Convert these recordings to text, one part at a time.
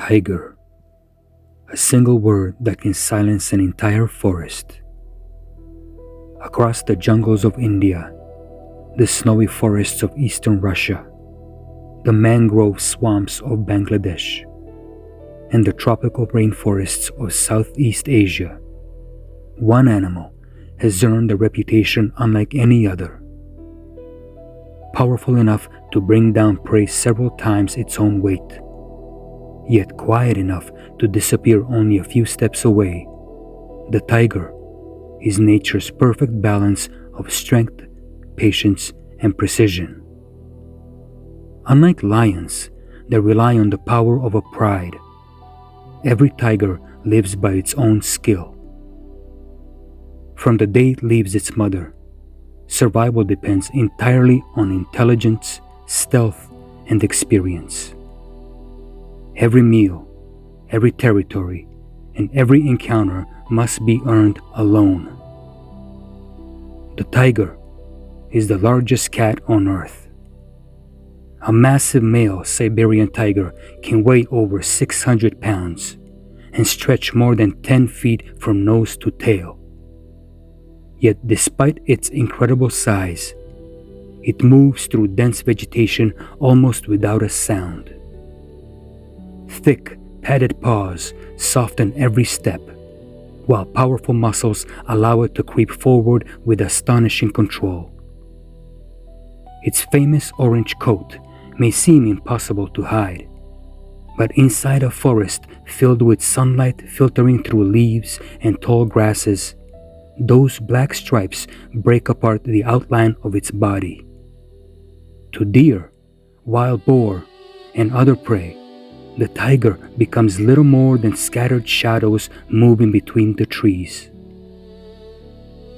Tiger. A single word that can silence an entire forest. Across the jungles of India, the snowy forests of eastern Russia, the mangrove swamps of Bangladesh, and the tropical rainforests of Southeast Asia, one animal has earned a reputation unlike any other. Powerful enough to bring down prey several times its own weight, yet quiet enough to disappear only a few steps away, the tiger is nature's perfect balance of strength, patience, and precision. Unlike lions that rely on the power of a pride, every tiger lives by its own skill. From the day it leaves its mother, survival depends entirely on intelligence, stealth, and experience. Every meal, every territory, and every encounter must be earned alone. The tiger is the largest cat on earth. A massive male Siberian tiger can weigh over 600 pounds and stretch more than 10 feet from nose to tail. Yet despite its incredible size, it moves through dense vegetation almost without a sound. Thick, padded paws soften every step, while powerful muscles allow it to creep forward with astonishing control. Its famous orange coat may seem impossible to hide, but inside a forest filled with sunlight filtering through leaves and tall grasses, those black stripes break apart the outline of its body. To deer, wild boar, and other prey, the tiger becomes little more than scattered shadows moving between the trees.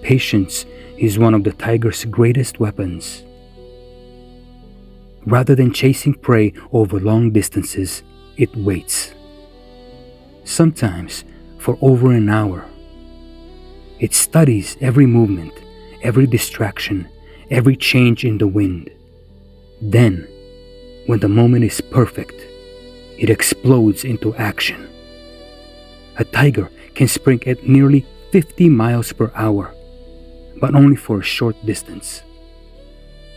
Patience is one of the tiger's greatest weapons. Rather than chasing prey over long distances, it waits. Sometimes for over an hour. It studies every movement, every distraction, every change in the wind. Then, when the moment is perfect, it explodes into action. A tiger can sprint at nearly 50 miles per hour, but only for a short distance.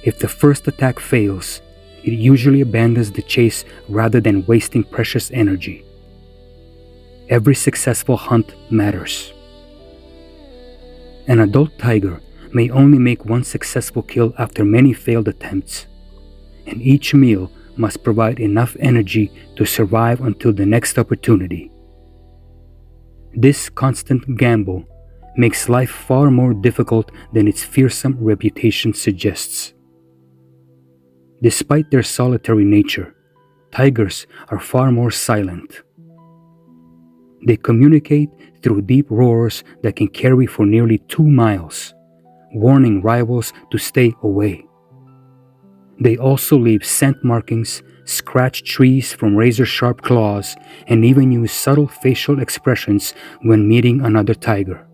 If the first attack fails, it usually abandons the chase rather than wasting precious energy. Every successful hunt matters. An adult tiger may only make one successful kill after many failed attempts, and each meal must provide enough energy to survive until the next opportunity. This constant gamble makes life far more difficult than its fearsome reputation suggests. Despite their solitary nature, tigers are far more silent. They communicate through deep roars that can carry for nearly 2 miles, warning rivals to stay away. They also leave scent markings, scratch trees from razor-sharp claws, and even use subtle facial expressions when meeting another tiger.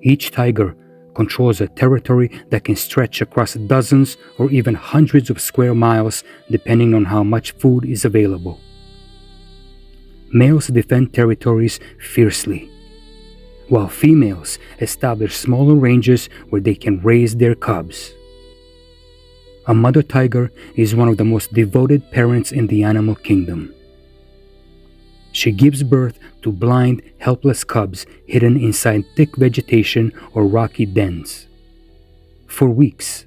Each tiger controls a territory that can stretch across dozens or even hundreds of square miles depending on how much food is available. Males defend territories fiercely, while females establish smaller ranges where they can raise their cubs. A mother tiger is one of the most devoted parents in the animal kingdom. She gives birth to blind, helpless cubs hidden inside thick vegetation or rocky dens. For weeks,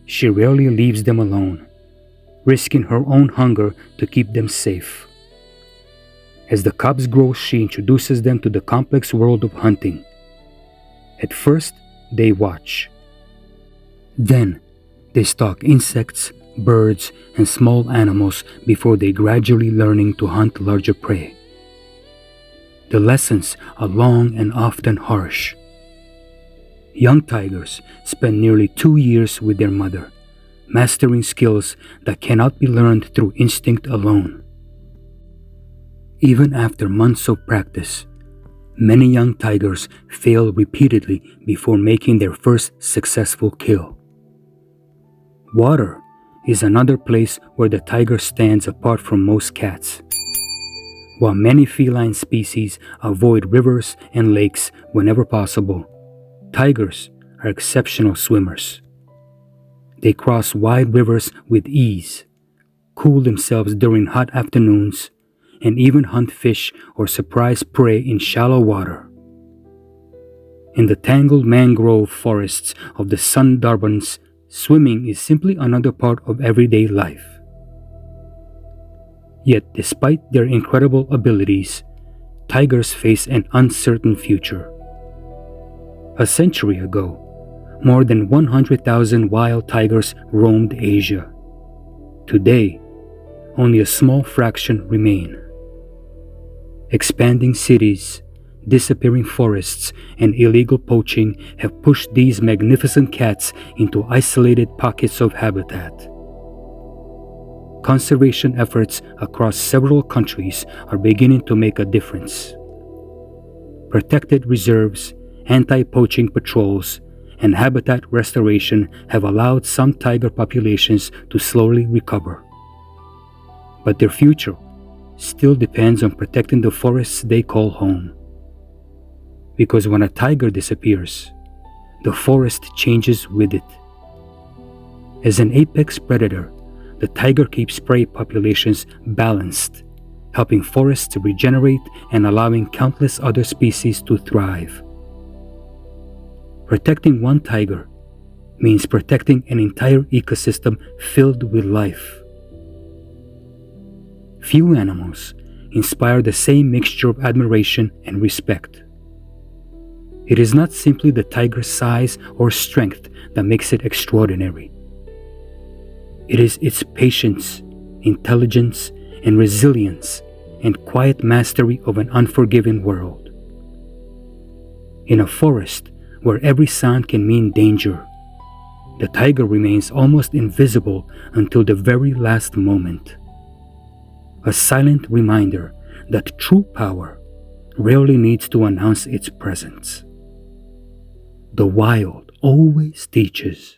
she rarely leaves them alone, risking her own hunger to keep them safe. As the cubs grow, she introduces them to the complex world of hunting. At first, they watch. Then, they stalk insects, birds, and small animals before they gradually learning to hunt larger prey. The lessons are long and often harsh. Young tigers spend nearly 2 years with their mother, mastering skills that cannot be learned through instinct alone. Even after months of practice, many young tigers fail repeatedly before making their first successful kill. Water is another place where the tiger stands apart from most cats. While many feline species avoid rivers and lakes whenever possible, tigers are exceptional swimmers. They cross wide rivers with ease, cool themselves during hot afternoons, and even hunt fish or surprise prey in shallow water. In the tangled mangrove forests of the Sundarbans, swimming is simply another part of everyday life. Yet, despite their incredible abilities, tigers face an uncertain future. A century ago, more than 100,000 wild tigers roamed Asia. Today, only a small fraction remain. Expanding cities, disappearing forests, and illegal poaching have pushed these magnificent cats into isolated pockets of habitat. Conservation efforts across several countries are beginning to make a difference. Protected reserves, anti-poaching patrols, and habitat restoration have allowed some tiger populations to slowly recover. But their future still depends on protecting the forests they call home. Because when a tiger disappears, the forest changes with it. As an apex predator, the tiger keeps prey populations balanced, helping forests to regenerate and allowing countless other species to thrive. Protecting one tiger means protecting an entire ecosystem filled with life. Few animals inspire the same mixture of admiration and respect. It is not simply the tiger's size or strength that makes it extraordinary. It is its patience, intelligence, and resilience, and quiet mastery of an unforgiving world. In a forest where every sound can mean danger, the tiger remains almost invisible until the very last moment. A silent reminder that true power rarely needs to announce its presence. The wild always teaches.